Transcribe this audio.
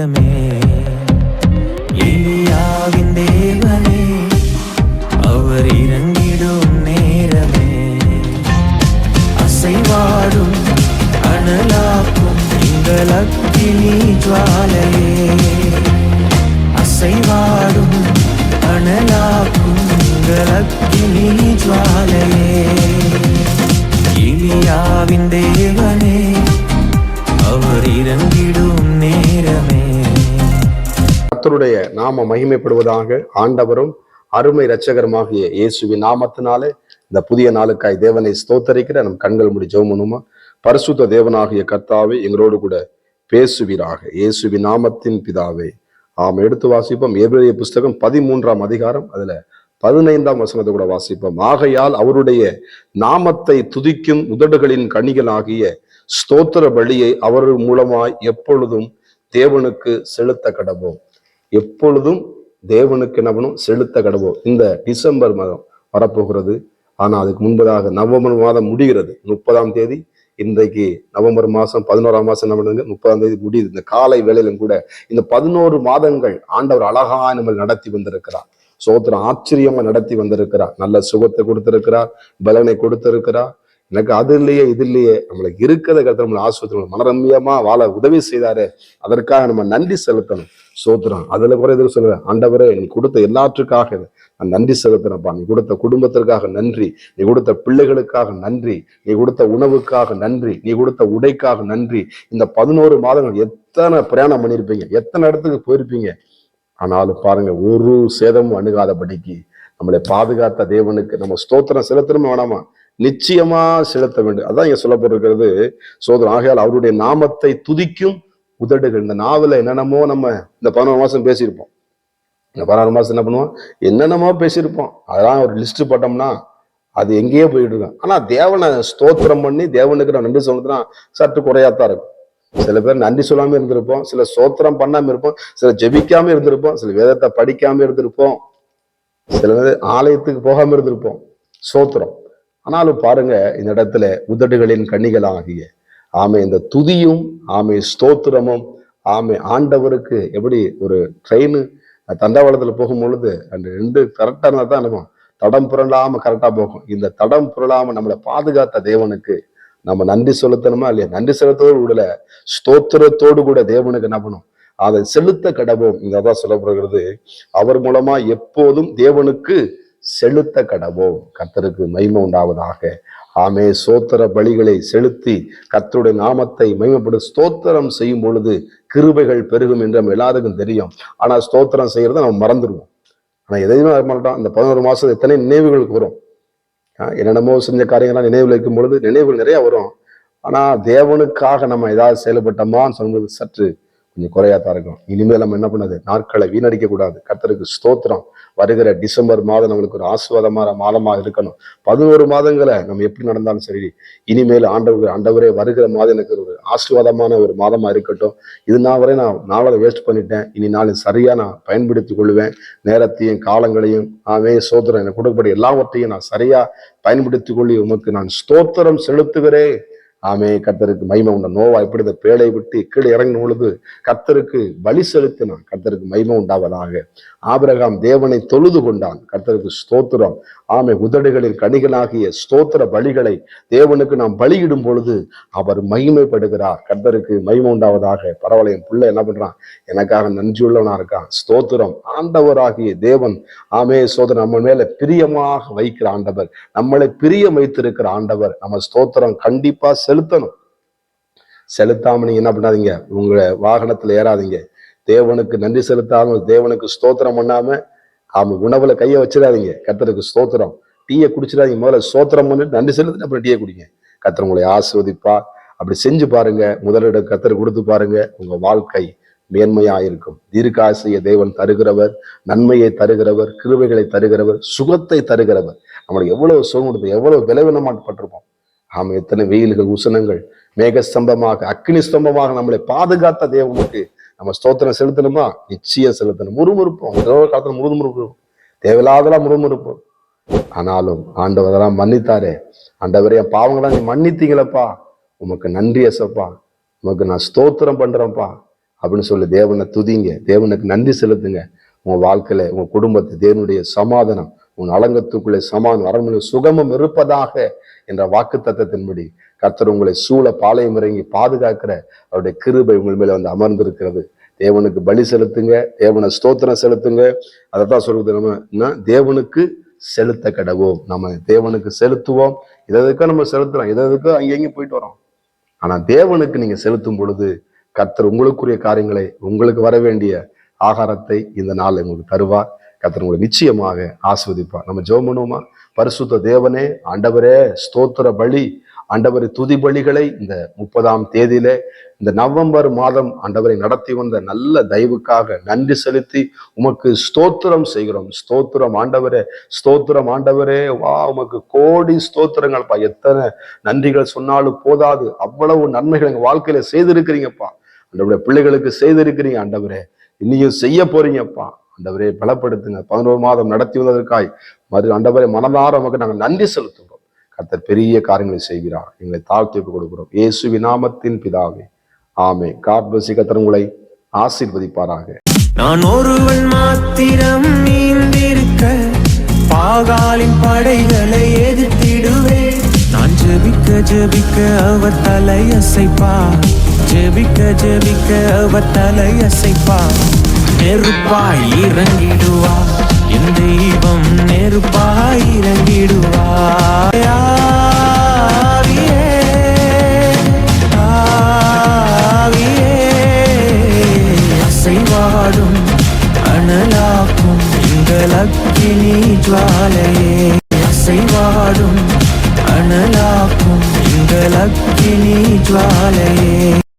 நேரமே, எலியாவின் தேவனே அவர் இறங்கிடும் நேரமே, அசைவாடும் அனலாக்கும் எங்கள் அக்கினி ஜுவாலையே, அசைவாடும் அனலாக்கும் எங்கள் அக்கினி ஜுவாலையே, எலியாவின் தேவனே அவர் இறங்கிடும் நேரமே. கர்த்தருடைய நாம மகிமைப்படுவதாக. ஆண்டவரும் அருமை இரட்சகருமாகிய இயேசுவின் நாமத்தினாலே இந்த புதிய நாளுக்காய் தேவனை ஸ்தோத்தரிக்கிற நம் கண்கள் முடி ஜெபம் பண்ணுமா. பரிசுத்த தேவனாகிய கர்த்தாவே எங்களோடு கூட பேசுவீராக. இயேசுவின் நாமத்தின் பிதாவே ஆம். எடுத்து வாசிப்போம் எபிரேய புஸ்தகம் 13ஆம் அதிகாரம், அதுல 15ஆம் வசனத்தை கூட வாசிப்போம். ஆகையால் அவருடைய நாமத்தை துதிக்கும் உதடுகளின் கனிகளாகிய ஸ்தோத்திர பலியை அவர் மூலமாய் எப்பொழுதும் தேவனுக்கு செலுத்த கடவோம். எப்பொழுதும் தேவனுக்கு என்ன பண்ணும்? செலுத்த கடவோம். இந்த டிசம்பர் மாதம் வரப்போகிறது. ஆனா அதுக்கு முன்பதாக நவம்பர் மாதம் முடிகிறது 30ஆம் தேதி. இன்றைக்கு நவம்பர் மாசம் 11ஆம் மாசம் என்ன பண்ணுங்க, 30ஆம் தேதி முடியுது. இந்த காலை வேளையிலும் கூட இந்த 11 மாதங்கள் ஆண்டவர் அழகா நம்ம நடத்தி வந்திருக்கிறார். சோத்திரம் ஆச்சரியமா நடத்தி வந்திருக்கிறார். நல்ல சுகத்தை கொடுத்திருக்கிறார், பலனை கொடுத்திருக்கிறார். எனக்கு அது இல்லையே இது இல்லையே, நம்மளுக்கு இருக்கிறத கருத்து நம்மளை ஆஸ்பத்திரி மனரம்யமா வாழ உதவி செய்தாரு. அதற்காக நம்ம நன்றி செலுத்தணும். சோத்திரம் அதுல கூட எதுவும் சொல்லுவேன், ஆண்டவரே நீ கொடுத்த எல்லாற்றுக்காக நான் நன்றி செலுத்தினப்பா. நீ கொடுத்த குடும்பத்திற்காக நன்றி, நீ கொடுத்த பிள்ளைகளுக்காக நன்றி, நீ கொடுத்த உணவுக்காக நன்றி, நீ கொடுத்த உடைக்காக நன்றி. இந்த 11 மாதங்கள் எத்தனை பிரயாணம் பண்ணியிருப்பீங்க, எத்தனை இடத்துக்கு போயிருப்பீங்க. ஆனாலும் பாருங்க, ஒரு சேதமும் அணுகாதபடிக்கு நம்மளை பாதுகாத்த தேவனுக்கு நம்ம ஸ்தோத்திரம் செலுத்தணுமா வேணாமா? நிச்சயமா செலுத்த வேண்டும். அதான் இங்க சொல்லப்பட்டிருக்கிறது. சோதரன் ஆகையால் அவருடைய நாமத்தை துதிக்கும் உதடுகள். இந்த நாவல என்னென்னமோ நம்ம இந்த 11 மாசம் பேசியிருப்போம். இந்த 16 மாசம் என்ன பண்ணுவோம், என்னென்னமோ பேசியிருப்போம். அதெல்லாம் ஒரு லிஸ்ட் போட்டோம்னா அது எங்கேயோ போயிட்டு இருக்கோம். ஆனா தேவனை ஸ்தோத்திரம் பண்ணி தேவனுக்கு நான் நன்றி சொல்றதுன்னா சற்று குறையாத்தான் இருக்கும். சில பேர் நன்றி சொல்லாம இருந்திருப்போம், சில ஸ்தோத்திரம் பண்ணாம இருப்போம், சில ஜெபிக்காம இருந்திருப்போம், சில வேதத்தை படிக்காம இருந்திருப்போம், சில பேர் ஆலயத்துக்கு போகாம இருந்திருப்போம். ஸ்தோத்திரம். ஆனாலும் பாருங்க, இந்த இடத்துல உதடுகளின் கனிகளாகிய ஆமை இந்த துதியும் ஆமை ஸ்தோத்திரமும் ஆமை ஆண்டவருக்கு எப்படி ஒரு ட்ரெயின் தண்டவாளத்துல போகும் பொழுது அந்த 2 கரெக்டா இருந்தா தான் இருக்கும், தடம் புரளாம கரெக்டா போகும். இந்த தடம் புரளாம நம்மளை பாதுகாத்த தேவனுக்கு நம்ம நன்றி செலுத்தணுமா இல்லையா? நன்றி செலுத்தோடு கூட ஸ்தோத்திரத்தோடு கூட தேவனுக்கு என்ன பண்ணும், அதை செலுத்த கடவோம். இங்கதான் சொல்லப்படுகிறது, அவர் மூலமா எப்போதும் தேவனுக்கு செலுத்த கடவோம். கர்த்தருக்கு மகிமை உண்டாவதாக. ஆமே. சோத்திர பலிகளை செலுத்தி கர்த்தருடைய நாமத்தை மகிமைப்படும். ஸ்தோத்திரம் செய்யும் பொழுது கிருபைகள் பெருகும் என்று நம்ம எல்லாருக்கும் தெரியும். ஆனா ஸ்தோத்திரம் செய்யறத நம்ம மறந்துடுவோம். ஆனா எதையுமே மாட்டோம். அந்த 11 மாசம் எத்தனை நினைவுகளுக்கு வரும். என்னென்னமோ செஞ்ச காரியங்கள்லாம் நினைவில் வைக்கும் பொழுது நினைவுகள் நிறைய வரும். ஆனா தேவனுக்காக நம்ம ஏதாவது செயல்பட்டோமான்னு சொல்லும்போது சற்று கொஞ்சம் குறையாத்தான் இருக்கும். இனிமேல் நம்ம என்ன பண்ணது, நாட்களை வீணடிக்க கூடாது. கர்த்தருக்கு ஸ்தோத்திரம். வருகிற டிசம்பர் மாதம் நம்மளுக்கு ஒரு ஆசீர்வாதமான மாதமாக இருக்கணும். 11 மாதங்களை நம்ம எப்படி நடந்தாலும் சரி, இனிமேல் ஆண்டவரே வருகிற மாதம் எனக்கு ஒரு ஆசீர்வாதமான ஒரு மாதமா இருக்கட்டும். இது நான் வரை நான் நாளை வேஸ்ட் பண்ணிட்டேன், இனி நாளை சரியா நான் பயன்படுத்தி கொள்வேன். நேரத்தையும் காலங்களையும் ஸ்தோத்திரம் எனக்கு கொடுக்கக்கூடிய எல்லாவற்றையும் நான் சரியா பயன்படுத்தி கொள்ளி உமக்கு நான் ஸ்தோத்திரம் செலுத்துகிறேன். ஆமே. கர்த்தருக்கு மகிமை உண்ட. நோவா இப்படி இந்த பேழை விட்டு கீழே இறங்கும் பொழுது கர்த்தருக்கு பலி செலுத்தினான். கர்த்தருக்கு மகிமை உண்டாவதாக. ஆபிரகாம் தேவனை தொழுது கொண்டான். கர்த்தருக்கு ஸ்தோத்திரம். ஆமே. உதடுகளின் கனிகளாகிய ஸ்தோத்திர பலிகளை தேவனுக்கு நாம் பலியிடும் பொழுது அவர் மகிமைப்படுகிறார். கர்த்தருக்கு மகிமை உண்டாவதாக. பரவாயில்ல, என் பிள்ளை என்ன பண்றான், எனக்காக நன்றியுள்ளவனா இருக்கான். ஸ்தோத்திரம். ஆண்டவராகிய தேவன் ஆமே சோதரன் நம்ம மேல பிரியமாக வைக்கிற ஆண்டவர், நம்மளை பிரியம் வைத்திருக்கிற ஆண்டவர். நம்ம ஸ்தோத்திரம் கண்டிப்பா செலுத்தணும். செலுத்தாம நீங்க என்ன பண்ணாதீங்க, உங்க வாகனத்துல ஏறாதீங்க. தேவனுக்கு நன்றி செலுத்தாம, தேவனுக்கு ஸ்தோத்திரம் பண்ணாம உணவுல கையை வச்சிடாதீங்க. கர்த்தருக்கு ஸ்தோத்திரம். டீயை குடிச்சிடாதீங்க. முதல்ல ஸ்தோத்திரம் பண்ணிட்டு நன்றி செலுத்திட்டு அப்புறம் டீயை குடிங்க. கர்த்தர் உங்களை ஆசீர்வதிப்பா. அப்படி செஞ்சு பாருங்க. முதலிட கர்த்தர் கொடுத்து பாருங்க. உங்க வாழ்க்கை மேன்மையா இருக்கும். தீர்க்காசிய தேவன் தருகிறவர், நன்மையை தருகிறவர், கிருபைகளை தருகிறவர், சுகத்தை தருகிறவர். நம்மளுக்கு எவ்வளவு சுகம் கொடுத்து எவ்வளவு விளைவினமாட்பட்டிருப்போம். எத்தனை வெயில்கள், உசனங்கள், மேக ஸ்தம்பமாக, அக்னி ஸ்தம்பமாக நம்மளை பாதுகாத்த தேவனுக்கு நம்ம ஸ்தோத்திரம் செலுத்தணுமா? நிச்சயம் செலுத்தணும். முறுமுறுப்போம். காலத்துல முறுமுறுப்போம், தேவையில்லாதெல்லாம் முறுமுறுப்போம். ஆனாலும் ஆண்டவர் அதெல்லாம் மன்னித்தாரே. ஆண்டவரே, என் பாவங்களாம் நீ மன்னித்தீங்களப்பா, உமக்கு நன்றி ஏசப்பா, உமக்கு நான் ஸ்தோத்திரம் பண்றேன்ப்பா. அப்படின்னு சொல்லி தேவனை துதிங்க, தேவனுக்கு நன்றி செலுத்துங்க. உங்க வாழ்க்கையில உங்க குடும்பத்தை தேவனுடைய சமாதானம், உன் அலங்கத்துக்குள்ளே சமாதானம், அரண்மனை சுகமும் இருப்பதாக என்ற வாக்கு தத்தத்தின்படி கர்த்தர் உங்களை சூழ பாளையம் இறங்கி பாதுகாக்கிற அவருடைய கிருபை உங்கள் மேல வந்து அமர்ந்திருக்கிறது. தேவனுக்கு பலி செலுத்துங்க, தேவனை ஸ்தோத்திரம் செலுத்துங்க. அதைத்தான் சொல்றது, நம்ம தேவனுக்கு செலுத்த கடவோம். நம்ம தேவனுக்கு செலுத்துவோம். இதற்காக நம்ம செலுத்துறோம், இதற்கு அங்கேயும் போயிட்டு வரோம். ஆனா தேவனுக்கு நீங்க செலுத்தும் பொழுது கர்த்தர் உங்களுக்குரிய காரியங்களை, உங்களுக்கு வர வேண்டிய ஆகாரத்தை இந்த நாள் உங்களுக்கு தருவார். கர்த்தர் உங்களை நிச்சயமாக ஆஸ்வதிப்பார். நம்ம ஜெபம் பண்ணுவோமா? பரிசுத்த தேவனே, ஆண்டவரே, ஸ்தோத்திர பலி, ஆண்டவரை துதி பலிகளை இந்த 30ஆம் தேதியில, இந்த நவம்பர் மாதம் ஆண்டவரை நடத்தி வந்த நல்ல தயவுக்காக நன்றி செலுத்தி உமக்கு ஸ்தோத்திரம் செய்கிறோம். ஸ்தோத்திரம் ஆண்டவரே, ஸ்தோத்திரம் ஆண்டவரே. வா, உமக்கு கோடி ஸ்தோத்திரங்கள்ப்பா. எத்தனை நன்றிகள் சொன்னாலும் போதாது, அவ்வளவு நன்மைகள் எங்க வாழ்க்கையில செய்திருக்கிறீங்கப்பா. ஆண்டவரே, பிள்ளைகளுக்கு செய்திருக்கிறீங்க ஆண்டவரே, இன்னையும் செய்ய போறீங்கப்பா. ஆண்டவரே, பலப்படுத்துங்க. 11 மாதம் நடத்தி வந்ததற்காய் ஆண்டவரே மனதார உமக்கு நாங்கள் நன்றி செலுத்துகிறோம். கர்த்தர் பெரிய காரியங்களை செய்கிறார். எங்களை தாழ்த்தி கொடுக்கிறோம் இயேசுவின் நாமத்தின் பிதாவே, ஆமென். God bless you. கர்த்தர் உங்களை ஆசீர்வதிப்பாராக. நான் ஒருவன் மாத்திரம் நீந்திருக்க பாகாலின் படைகளை எதிர்த்திடுவேன். நான் ஜெபிக்க ஜெபிக்க அவர் தலையசைப்பார், ஜெபிக்க ஜெபிக்க அவர் தலையசைப்பார். நெருப்பாய் இறங்கிடுவார் என் தெய்வம், நெருப்பாய் இறங்கிடுவார். ஆவியே, ஆவியே, அசைவாடும் அனலாக்கும் எங்கள் அக்கினி ஜுவாலையே, அசைவாடும் அனலாக்கும் எங்கள் அக்கினி ஜுவாலையே.